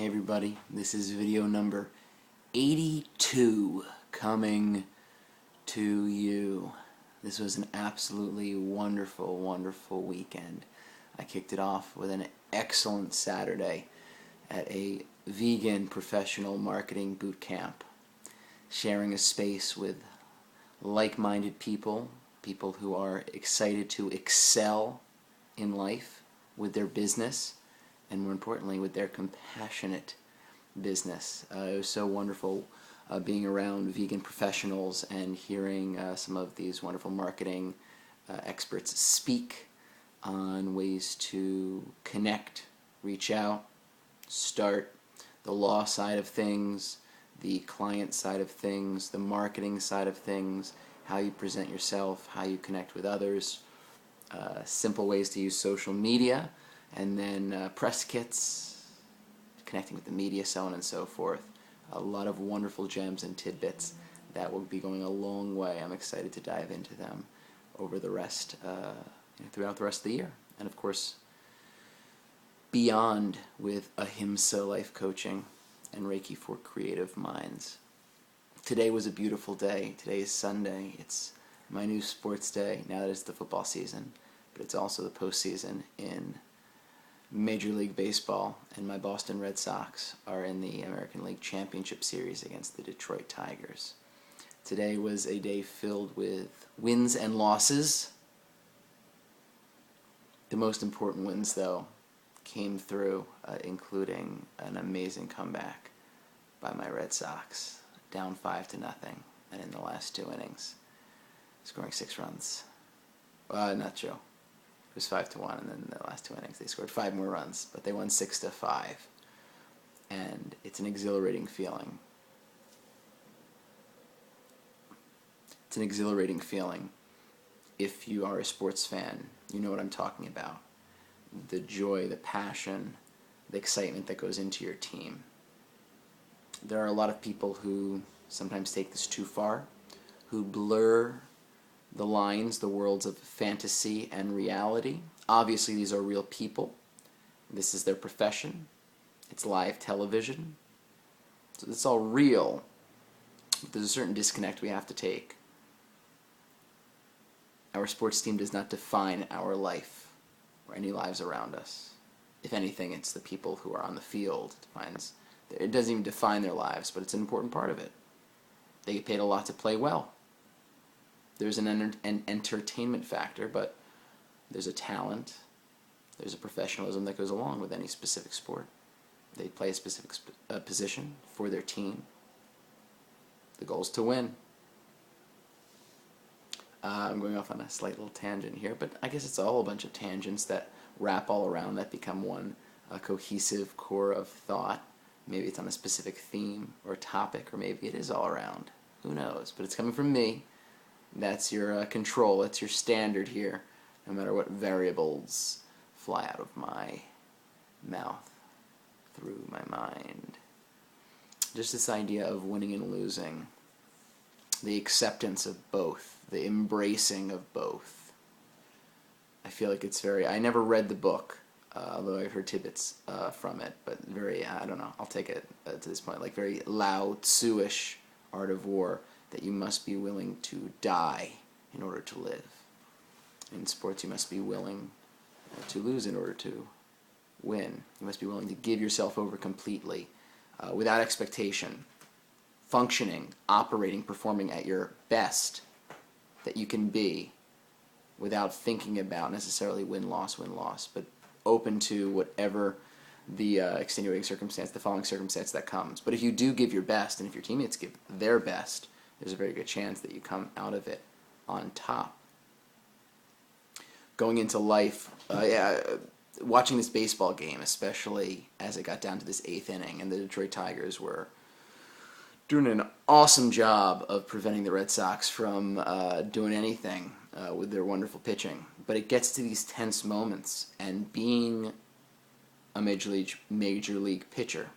Hey everybody, this is video number 82 coming to you. This was an absolutely wonderful, wonderful weekend. I kicked it off with an excellent Saturday at a vegan professional marketing boot camp, sharing a space with like-minded people, people who are excited to excel in life with their business, and more importantly, with their compassionate business. It was so wonderful being around vegan professionals and hearing some of these wonderful marketing experts speak on ways to connect, reach out, start, the law side of things, the client side of things, the marketing side of things, how you present yourself, how you connect with others, simple ways to use social media, and then press kits, connecting with the media, so on and so forth. A lot of wonderful gems and tidbits that will be going a long way. I'm excited to dive into them over the rest, throughout the rest of the year. And of course, beyond with Ahimsa Life Coaching and Reiki for Creative Minds. Today was a beautiful day. Today is Sunday. It's my new sports day, now that it's the football season, but it's also the postseason in Major League Baseball, and my Boston Red Sox are in the American League Championship Series against the Detroit Tigers. Today was a day filled with wins and losses. The most important wins, though, came through, including an amazing comeback by my Red Sox, down 5-0, and in the last 2 innings, scoring 6 runs. Not true. It was 5-1, and then in the last 2 innings they scored 5 more runs, but they won 6-5, and it's an exhilarating feeling. It's an exhilarating feeling. If you are a sports fan, you know what I'm talking about. The joy, the passion, the excitement that goes into your team. There are a lot of people who sometimes take this too far, who blur the lines, the worlds of fantasy and reality. Obviously, these are real people. This is their profession. It's live television. So it's all real. But there's a certain disconnect we have to take. Our sports team does not define our life or any lives around us. If anything, it's the people who are on the field. It doesn't even define their lives, but it's an important part of it. They get paid a lot to play well. There's an entertainment factor, but there's a talent, there's a professionalism that goes along with any specific sport. They play a specific position for their team. The goal is to win. I'm going off on a slight little tangent here, but I guess it's all a bunch of tangents that wrap all around, that become one cohesive core of thought. Maybe it's on a specific theme or topic, or maybe it is all around. Who knows? But it's coming from me. That's your control, that's your standard here, no matter what variables fly out of my mouth, through my mind. Just this idea of winning and losing, the acceptance of both, the embracing of both. I feel like it's I never read the book, although I've heard tidbits from it, but I don't know, I'll take it to this point, like very Lao Tzu-ish Art of War, that you must be willing to die in order to live. In sports, you must be willing to lose in order to win. You must be willing to give yourself over completely, without expectation, functioning, operating, performing at your best that you can be, without thinking about necessarily win-loss, but open to whatever the extenuating circumstance, the following circumstance that comes. But if you do give your best, and if your teammates give their best, there's a very good chance that you come out of it on top. Going into life, watching this baseball game, especially as it got down to this 8th inning, and the Detroit Tigers were doing an awesome job of preventing the Red Sox from doing anything with their wonderful pitching. But it gets to these tense moments, and being a major league pitcher,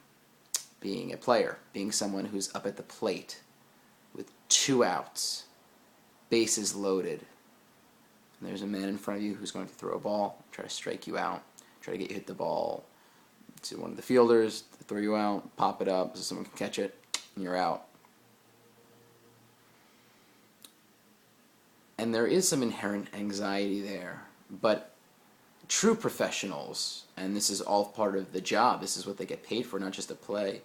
being a player, being someone who's up at the plate with 2 outs, bases loaded, and there's a man in front of you who's going to throw a ball, try to strike you out, try to get you to hit the ball to one of the fielders, throw you out, pop it up so someone can catch it, and you're out. And there is some inherent anxiety there, but true professionals, and this is all part of the job, this is what they get paid for, not just to play,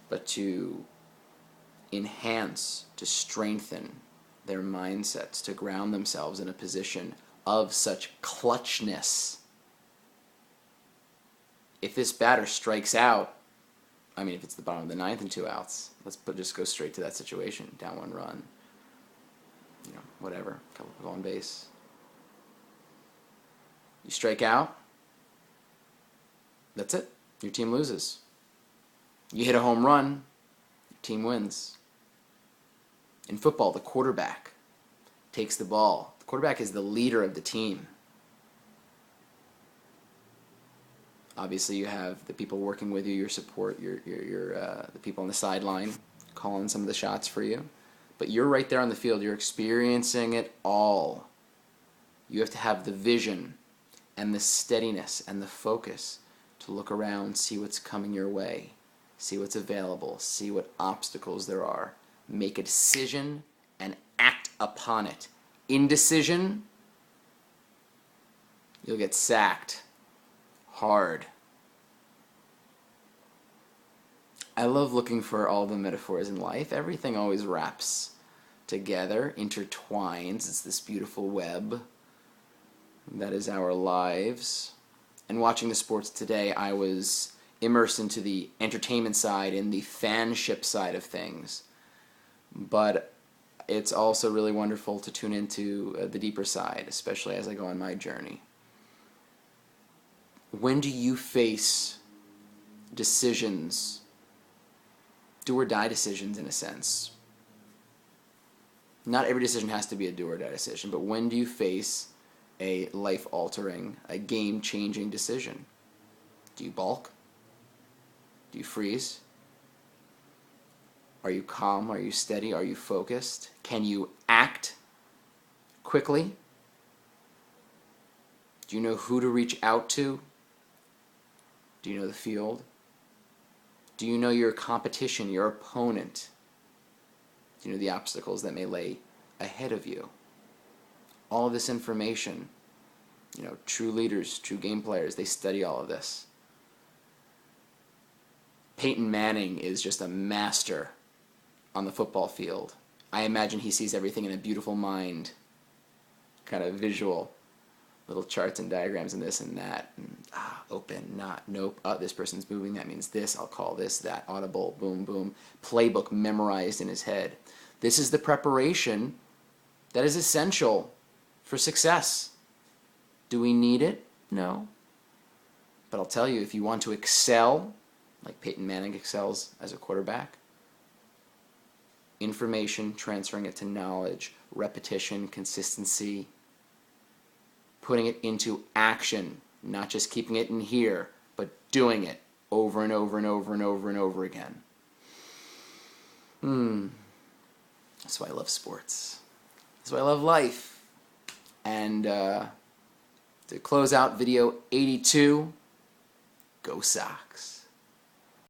but to enhance, to strengthen their mindsets, to ground themselves in a position of such clutchness. If this batter strikes out, I mean, if it's the bottom of the ninth and 2 outs, just go straight to that situation, down 1 run, whatever, go on base. You strike out, that's it. Your team loses. You hit a home run, your team wins. In football, the quarterback takes the ball. The quarterback is the leader of the team. Obviously, you have the people working with you, your support, the people on the sideline calling some of the shots for you. But you're right there on the field. You're experiencing it all. You have to have the vision and the steadiness and the focus to look around, see what's coming your way, see what's available, see what obstacles there are. Make a decision and act upon it. Indecision, you'll get sacked hard. I love looking for all the metaphors in life. Everything always wraps together, intertwines. It's this beautiful web that is our lives. And watching the sports today, I was immersed into the entertainment side and the fanship side of things. But it's also really wonderful to tune into the deeper side, especially as I go on my journey. When do you face decisions, do or die decisions in a sense? Not every decision has to be a do or die decision, but when do you face a life-altering, a game-changing decision? Do you balk? Do you freeze? Are you calm? Are you steady? Are you focused? Can you act quickly? Do you know who to reach out to? Do you know the field? Do you know your competition, your opponent? Do you know the obstacles that may lay ahead of you? All of this information, true leaders, true game players, they study all of this. Peyton Manning is just a master on the football field. I imagine he sees everything in a beautiful mind, kind of visual, little charts and diagrams and this and that, and open, not, nope, this person's moving, that means this, I'll call this, that, audible, boom, boom, playbook memorized in his head. This is the preparation that is essential for success. Do we need it? No. But I'll tell you, if you want to excel, like Peyton Manning excels as a quarterback, information, transferring it to knowledge, repetition, consistency, putting it into action, not just keeping it in here, but doing it over and over and over and over and over again. That's why I love sports. That's why I love life. And to close out video 82, Go Sox.